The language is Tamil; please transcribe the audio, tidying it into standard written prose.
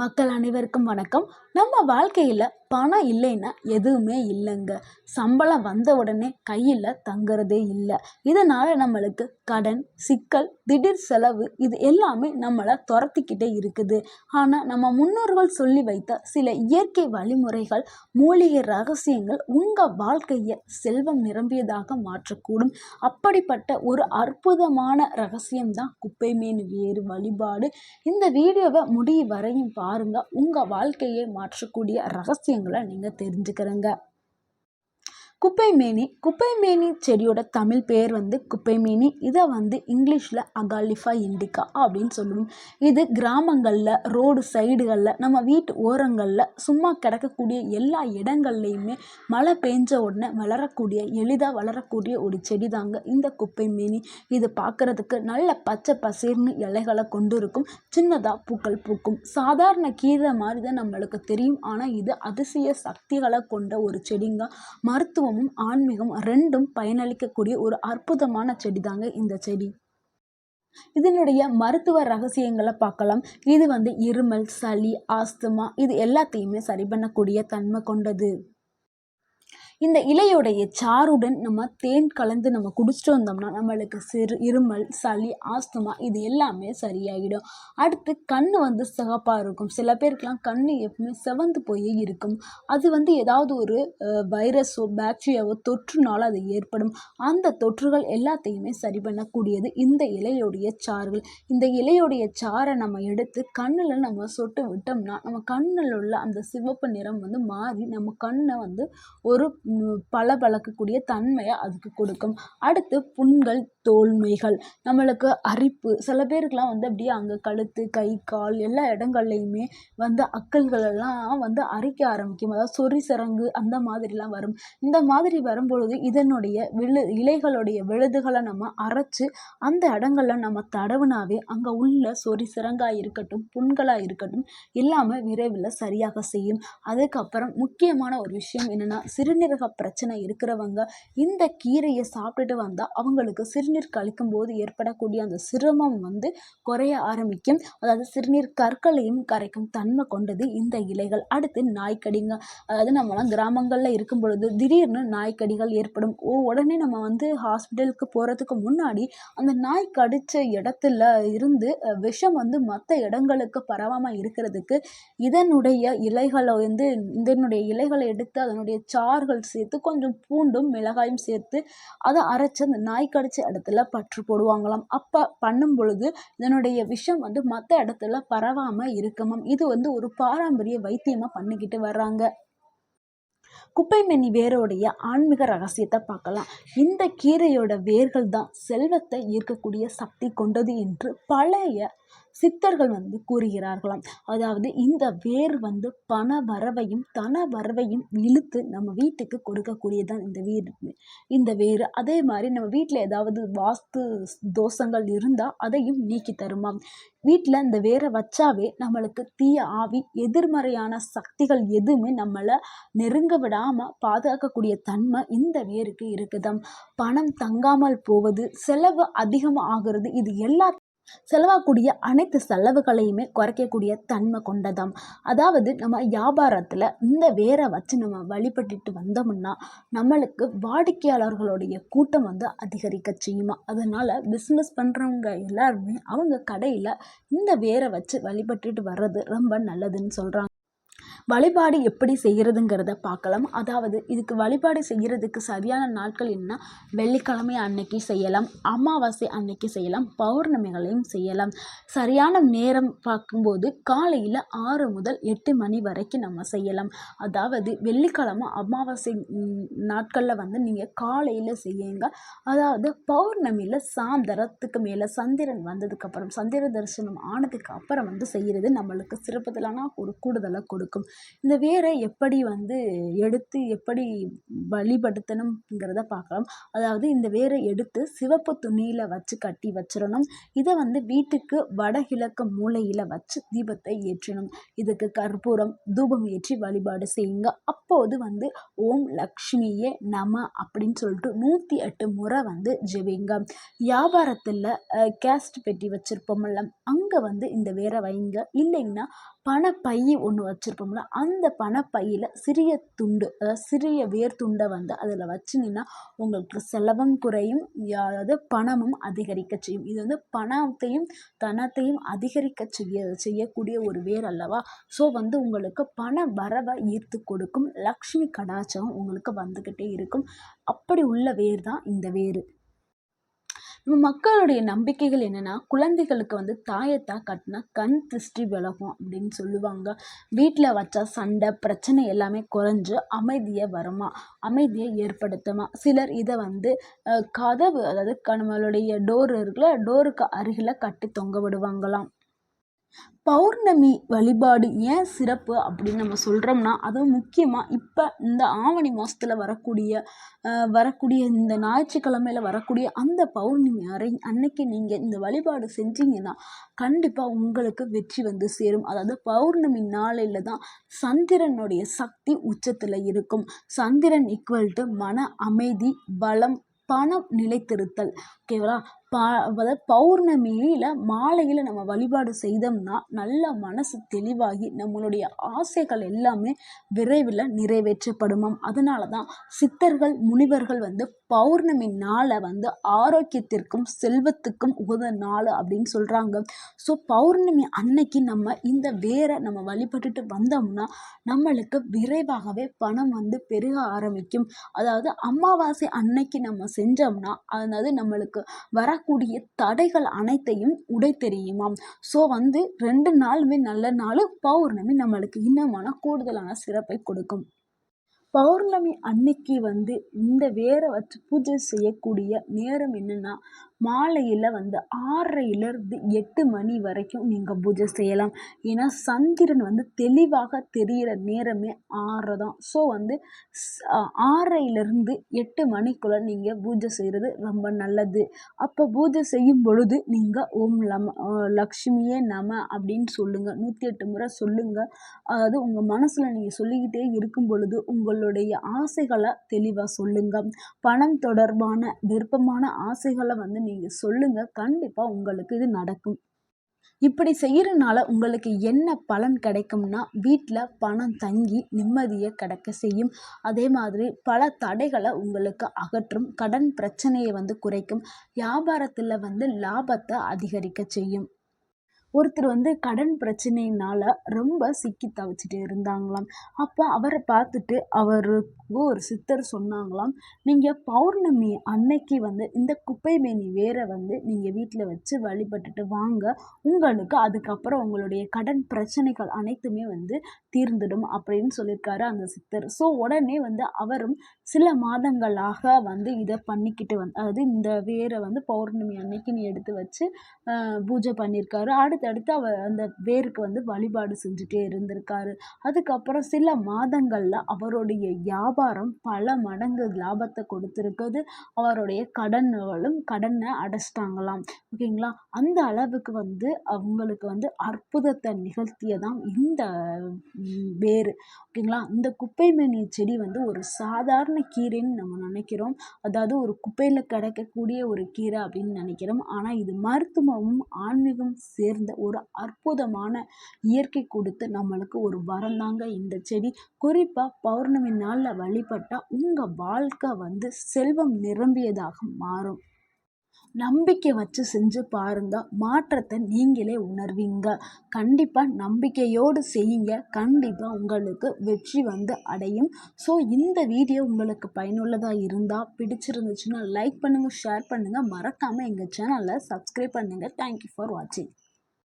மக்கள் அனைவருக்கும் வணக்கம். நம்ம வாழ்க்கையில் பணம் இல்லைன்னா எதுவுமே இல்லைங்க. சம்பளம் வந்த உடனே கையில் தங்குறதே இல்லை. இதனால் நம்மளுக்கு கடன், சிக்கல், திடீர் செலவு இது எல்லாமே நம்மளை துரத்திக்கிட்டே இருக்குது. ஆனால் நம்ம முன்னோர்கள் சொல்லி வைத்த சில இயற்கை வழிமுறைகள், மூலிகை ரகசியங்கள் உங்கள் வாழ்க்கையை செல்வம் நிரம்பியதாக மாற்றக்கூடும். அப்படிப்பட்ட ஒரு அற்புதமான ரகசியம்தான் குப்பை மேனி வேறு வழிபாடு. இந்த வீடியோவை முடிவு வரையும் பாருங்க. உங்கள் வாழ்க்கையை மாற்றக்கூடிய ரகசியங்களை நீங்கள் தெரிஞ்சுக்கிறங்க. குப்பைமேனி செடியோட தமிழ் பேர் குப்பைமேனி. இதை இங்கிலீஷில் அகாலிஃபா இண்டிகா அப்படின்னு சொல்லுவோம். இது கிராமங்களில், ரோடு சைடுகளில், நம்ம வீட்டு ஓரங்களில் சும்மா கிடக்கக்கூடிய எல்லா இடங்கள்லையுமே மழை பெஞ்ச உடனே எளிதாக வளரக்கூடிய ஒரு செடி தாங்க இந்த குப்பைமேனி. இது பார்க்குறதுக்கு நல்ல பச்சை பசேர்னு இலைகளை கொண்டு இருக்கும். சின்னதாக பூக்கள் பூக்கும். சாதாரண கீரை மாதிரி தான் நம்மளுக்கு தெரியும். ஆனால் இது அதிசய சக்திகளை கொண்ட ஒரு செடிங்க. மருத்துவமும் ஆன்மீகம் ரெண்டும் பயனளிக்கக்கூடிய ஒரு அற்புதமான செடி தாங்க இந்த செடி. இதனுடைய மருத்துவ ரகசியங்களை பார்க்கலாம். இது இருமல், சளி, ஆஸ்துமா இது எல்லாத்தையுமே சரி பண்ணக்கூடிய தன்மை கொண்டது. இந்த இலையுடைய சாறுடன் நம்ம தேன் கலந்து நம்ம குடிச்சிட்டு வந்தோம்னா நம்மளுக்கு இருமல், சளி, ஆஸ்துமா இது எல்லாமே சரியாகிடும். அடுத்து கண் சிகப்பாக இருக்கும். சில பேருக்குலாம் கண் எப்பவுமே செவந்து போய் இருக்கும். அது ஏதாவது ஒரு வைரஸோ பாக்டீரியாவோ தொற்றுனால அது ஏற்படும். அந்த தொற்றுகள் எல்லாத்தையுமே சரி பண்ணக்கூடியது இந்த இலையுடைய சாறுகள். இந்த இலையுடைய சாறை நம்ம எடுத்து கண்ணில் நம்ம சொட்டு விட்டோம்னா நம்ம கண்ணில் உள்ள அந்த சிவப்பு நிறம் மாறி நம்ம கண்ணை ஒரு பளபளக்கக்கூடிய தன்மையை அதுக்கு கொடுக்கும். அடுத்து புண்கள், தோல்மைகள், நம்மளுக்கு அரிப்பு, சில பேருக்குலாம் அப்படியே அங்கே கழுத்து, கை, கால் எல்லா இடங்கள்லையுமே அக்கல்கள் எல்லாம் அரிக்க ஆரம்பிக்கும். அதாவது சொறி சிரங்கு அந்த மாதிரிலாம் வரும். இந்த மாதிரி வரும்பொழுது இதனுடைய இலைகளுடைய விழுதுகளை நம்ம அரைச்சு அந்த இடங்கள்ல நம்ம தடவுனாவே அங்கே உள்ள சொறி சிரங்காக இருக்கட்டும், புண்களாக இருக்கட்டும் எல்லாமே விரைவில் சரியாக செய்யும். அதுக்கப்புறம் முக்கியமான ஒரு விஷயம் என்னன்னா, சிறுநீரக பிரச்சனை இருக்கிறவங்க இந்த கீரையை சாப்பிட்டுட்டு வந்தால் அவங்களுக்கு சிறுநீர் கழிக்கும் போது ஏற்படக்கூடிய அந்த சிரமம் குறைய ஆரம்பிக்கும். அதாவது சிறுநீர் கற்களையும் கரைக்கும் தன்மை கொண்டது இந்த இலைகள். அடுத்து நாய்க்கடிங்க. அதாவது நம்மளாம் கிராமங்களில் இருக்கும் பொழுது திடீர்னு நாய்க்கடிகள் ஏற்படும். உடனே நம்ம ஹாஸ்பிட்டலுக்கு போகிறதுக்கு முன்னாடி அந்த நாய் கடித்த இடத்துல இருந்து விஷம் மற்ற இடங்களுக்கு பரவாமல் இருக்கிறதுக்கு இதனுடைய இலைகளை எடுத்து அதனுடைய சாறுகள் சேர்த்து கொஞ்சம் பூண்டும் மிளகாயும் சேர்த்து அதை அரைச்சி அந்த நாய் கடிச்ச இடத்துல பற்று போடுவாங்களாம். அப்போ பண்ணும் பொழுது இதனுடைய விஷம் மற்ற இடத்துல பரவாமல் இருக்குமாம். இது ஒரு பாரம்பரிய வைத்தியமாக பண்ணிக்கிட்டு வர்றாங்க. குப்பைமேனி வேரோடைய ஆன்மீக ரகசியத்தை பார்க்கலாம். இந்த கீரையோட வேர்கள் தான் செல்வத்தை ஈர்க்கக்கூடிய சக்தி கொண்டது என்று பழைய சித்தர்கள் கூறுகிறார்களாம். அதாவது இந்த வேர் பண வரவையும் தன வரவையும் இழுத்து நம்ம வீட்டுக்கு கொடுக்கக்கூடியதான் இந்த வேர். அதே மாதிரி நம்ம வீட்டில் ஏதாவது வாஸ்து தோஷங்கள் இருந்தால் அதையும் நீக்கி தருமாம். வீட்டில் இந்த வேரை வச்சாவே நம்மளுக்கு தீய ஆவி, எதிர்மறையான சக்திகள் எதுவுமே நம்மளை நெருங்க விடாமல் பாதுகாக்கக்கூடிய தன்மை இந்த வேருக்கு இருக்குதாம். பணம் தங்காமல் போவது, செலவு அதிகமாக ஆகிறது, இது எல்லா செலவாகக்கூடிய அனைத்து செலவுகளையுமே குறைக்கக்கூடிய தன்மை கொண்டதாம். அதாவது நம்ம வியாபாரத்தில் இந்த வேரை வச்சு நம்ம வழிபட்டுட்டு வந்தோம்னா நம்மளுக்கு வாடிக்கையாளர்களுடைய கூட்டம் அதிகரிக்க செய்யுமா. அதனால் பிஸ்னஸ் பண்ணுறவங்க எல்லாருமே அவங்க கடையில் இந்த வேரை வச்சு வழிபட்டுட்டு வர்றது ரொம்ப நல்லதுன்னு சொல்கிறாங்க. வழிபாடு எப்படி செய்கிறதுங்கிறத பார்க்கலாம். அதாவது இதுக்கு வழிபாடு செய்கிறதுக்கு சரியான நாட்கள் என்ன, வெள்ளிக்கிழமை அன்னைக்கு செய்யலாம், அமாவாசை அன்னைக்கு செய்யலாம், பௌர்ணமிகளையும் செய்யலாம். சரியான நேரம் பார்க்கும்போது காலையில் 6 முதல் 8 மணி வரைக்கும் நம்ம செய்யலாம். அதாவது வெள்ளிக்கிழமை அமாவாசை நாட்களில் நீங்கள் காலையில் செய்யுங்க. அதாவது பௌர்ணமியில் சாயந்தரத்துக்கு மேலே சந்திரன் வந்ததுக்கப்புறம், சந்திர தரிசனம் ஆனதுக்கு அப்புறம் செய்கிறது நம்மளுக்கு சிறப்புதலான ஒரு கூடுதலை கொடுக்கும். இந்த வேரை எப்படி வந்து எடுத்து எப்படி வழிபடுத்தணுங்கிறத பார்க்கலாம். அதாவது இந்த வேரை எடுத்து சிவப்பு துணியில் வச்சு கட்டி வச்சிடணும். இதை வந்து வீட்டுக்கு வடகிழக்கு மூலையில் வச்சு தீபத்தை ஏற்றணும். இதுக்கு கற்பூரம் தூபம் ஏற்றி வழிபாடு செய்யுங்க. அப்போது வந்து ஓம் லக்ஷ்மியே நம அப்படின்னு சொல்லிட்டு 108 முறை வந்து ஜெபிங்க. வியாபாரத்தில் கேஸ்ட் பெட்டி வச்சுருப்போம்ல, அங்கே வந்து இந்த வேரை வைங்க. இல்லைன்னா பணப்பை ஒன்று வச்சுருப்போம்ல, அந்த பணப்பையில் சிறிய துண்டு, அதாவது சிறிய வேர் துண்டை வந்து அதில் வச்சிங்கன்னா உங்களுக்கு செலவும் குறையும், அதாவது பணமும் அதிகரிக்க செய்யும். இது வந்து பணத்தையும் தனத்தையும் அதிகரிக்க செய்யக்கூடிய ஒரு வேர் அல்லவா. ஸோ வந்து உங்களுக்கு பண வரவை ஈர்த்து கொடுக்கும். லக்ஷ்மி கடாட்சம் உங்களுக்கு வந்துக்கிட்டே இருக்கும். அப்படி உள்ள வேர் தான் இந்த வேர். நம்ம மக்களுடைய நம்பிக்கைகள் என்னென்னா, குழந்தைகளுக்கு வந்து தாயத்தா கட்டினா கண் திருஷ்டி விலகும் அப்படின்னு சொல்லுவாங்க. வீட்டில் வச்சா சண்டை பிரச்சனை எல்லாமே குறைஞ்சு அமைதியை ஏற்படுத்துமா. சிலர் இதை வந்து கதவு, அதாவது நம்மளுடைய டோர் இருக்குல்ல, டோருக்கு அருகில் கட்டி தொங்க விடுவாங்களாம். பௌர்ணமி வழிபாடு ஏன் சிறப்பு அப்படின்னு நம்ம சொல்கிறோம்னா, அதுவும் முக்கியமாக இப்போ இந்த ஆவணி மாதத்தில் வரக்கூடிய இந்த ஞாயிற்றுக்கிழமையில் வரக்கூடிய அந்த பௌர்ணமி அன்னைக்கு நீங்கள் இந்த வழிபாடு செஞ்சீங்கன்னா கண்டிப்பாக உங்களுக்கு வெற்றி வந்து சேரும். அதாவது பௌர்ணமி நாளையில் தான் சந்திரனுடைய சக்தி உச்சத்தில் இருக்கும். சந்திரன் ஈக்குவல் டு மன அமைதி, பலம், பணம் நிலைத்திருத்தல். ஓகேவா. அதாவது பௌர்ணமியில் மாலையில் நம்ம வழிபாடு செய்தோம்னா நல்ல மனசு தெளிவாகி நம்மளுடைய ஆசைகள் எல்லாமே விரைவில் நிறைவேற்றப்படுமாம். அதனால தான் சித்தர்கள் முனிவர்கள் வந்து பௌர்ணமி நாளை வந்து ஆரோக்கியத்திற்கும் செல்வத்துக்கும் உகந்த நாள் அப்படின்னு சொல்கிறாங்க. ஸோ பௌர்ணமி அன்னைக்கு நம்ம இந்த வேரை நம்ம வழிபட்டுட்டு வந்தோம்னா நம்மளுக்கு விரைவாகவே பணம் வந்து பெருக ஆரம்பிக்கும். அதாவது அமாவாசை அன்னைக்கு நம்ம செஞ்சோம்னா அதாவது நம்மளுக்கு வரக்கூடிய தடைகள் அனைத்தையும் உடைத்தெரியுமாம். ஸோ வந்து 2 நாளுமே நல்ல நாள். பௌர்ணமி நம்மளுக்கு இன்னமான கூடுதலான சிறப்பை கொடுக்கும். பௌர்ணமி அன்னைக்கு வந்து இந்த வேரை வச்சு பூஜை செய்யக்கூடிய நேரம் என்னென்னா, மாலையில் வந்து 6:30லேருந்து 8 மணி வரைக்கும் நீங்கள் பூஜை செய்யலாம். ஏன்னா சந்திரன் வந்து தெளிவாக தெரிகிற நேரமே 6 தான். ஸோ வந்து 6:30லேருந்து 8 மணிக்குள்ளே நீங்கள் பூஜை செய்கிறது ரொம்ப நல்லது. அப்போ பூஜை செய்யும் பொழுது நீங்கள் ஓம் லக்ஷ்மியே நம அப்படின்னு சொல்லுங்கள். 108 முறை சொல்லுங்கள். அதாவது உங்கள் மனசில் நீங்கள் சொல்லிக்கிட்டே இருக்கும் பொழுது உங்களுடைய ஆசைகளை தெளிவாக சொல்லுங்க. பணம் தொடர்பான விருப்பமான ஆசைகளை வந்து நீங்கள் சொல்லுங்க. கண்டிப்பாக உங்களுக்கு இது நடக்கும். இப்படி செய்கிறனால உங்களுக்கு என்ன பலன் கிடைக்கும்னா, வீட்டில் பணம் தங்கி நிம்மதியை கிடைக்க செய்யும். அதே மாதிரி பல தடைகளை உங்களுக்கு அகற்றும். கடன் பிரச்சனையை வந்து குறைக்கும். வியாபாரத்தில் வந்து லாபத்தை அதிகரிக்க செய்யும். ஒருத்தர் வந்து கடன் பிரச்சனையினால் ரொம்ப சிக்கி தவிச்சிட்டு இருந்தாங்களாம். அப்போ அவரை பார்த்துட்டு அவருக்கு ஒரு சித்தர் சொன்னாங்களாம், நீங்கள் பௌர்ணமி அன்னைக்கு வந்து இந்த குப்பைமேனி வேரை வந்து நீங்கள் வீட்டில் வச்சு வழிபட்டுட்டு வாங்க. உங்களுக்கு அதுக்கப்புறம் உங்களுடைய கடன் பிரச்சனைகள் அனைத்துமே வந்து தீர்ந்துடும் அப்படின்னு சொல்லியிருக்காரு அந்த சித்தர். ஸோ உடனே வந்து அவரும் சில மாதங்களாக வந்து இதை பண்ணிக்கிட்டு அதாவது இந்த வேரை வந்து பௌர்ணமி அன்னைக்கு நீ எடுத்து வச்சு பூஜை பண்ணியிருக்காரு. அடுத்தடுத்து அவர் அந்த வேருக்கு வந்து வழிபாடு செஞ்சுட்டே இருந்திருக்காரு. அதுக்கப்புறம் சில மாதங்களில் அவருடைய வியாபாரம் பல மடங்கு லாபத்தை கொடுத்துருக்குது. அவருடைய கடனை அடைச்சிட்டாங்களாம். ஓகேங்களா. அந்த அளவுக்கு வந்து அவங்களுக்கு வந்து அற்புதத்தை நிகழ்த்தியதான் இந்த வேர். ஓகேங்களா. இந்த குப்பைமேனி செடி வந்து ஒரு சாதாரண கீரைன்னு நம்ம நினைக்கிறோம். அதாவது ஒரு குப்பையில் கிடைக்கக்கூடிய ஒரு கீரை அப்படின்னு நினைக்கிறோம். ஆனால் இது மருத்துவமும் ஆன்மீகம் சேர்ந்த ஒரு அற்புதமான இயற்கை கொடுத்து நம்மளுக்கு ஒரு வரம் தாங்க இந்த செடி. குறிப்பாக பௌர்ணமி நாளில் வழிபட்டால் உங்கள் வாழ்க்கை வந்து செல்வம் நிரம்பியதாக மாறும். நம்பிக்கை வச்சு செஞ்சு பாருங்க. மாற்றத்தை நீங்களே உணர்வீங்க. கண்டிப்பாக நம்பிக்கையோடு செய்யுங்க. கண்டிப்பாக உங்களுக்கு வெற்றி வந்து அடையும். ஸோ இந்த வீடியோ உங்களுக்கு பயனுள்ளதாக இருந்தால் பிடிச்சிருந்துச்சுன்னா லைக் பண்ணுங்கள், ஷேர் பண்ணுங்கள். மறக்காமல் எங்கள் சேனலை சப்ஸ்கிரைப் பண்ணுங்கள். தேங்க்யூ ஃபார் வாட்சிங்.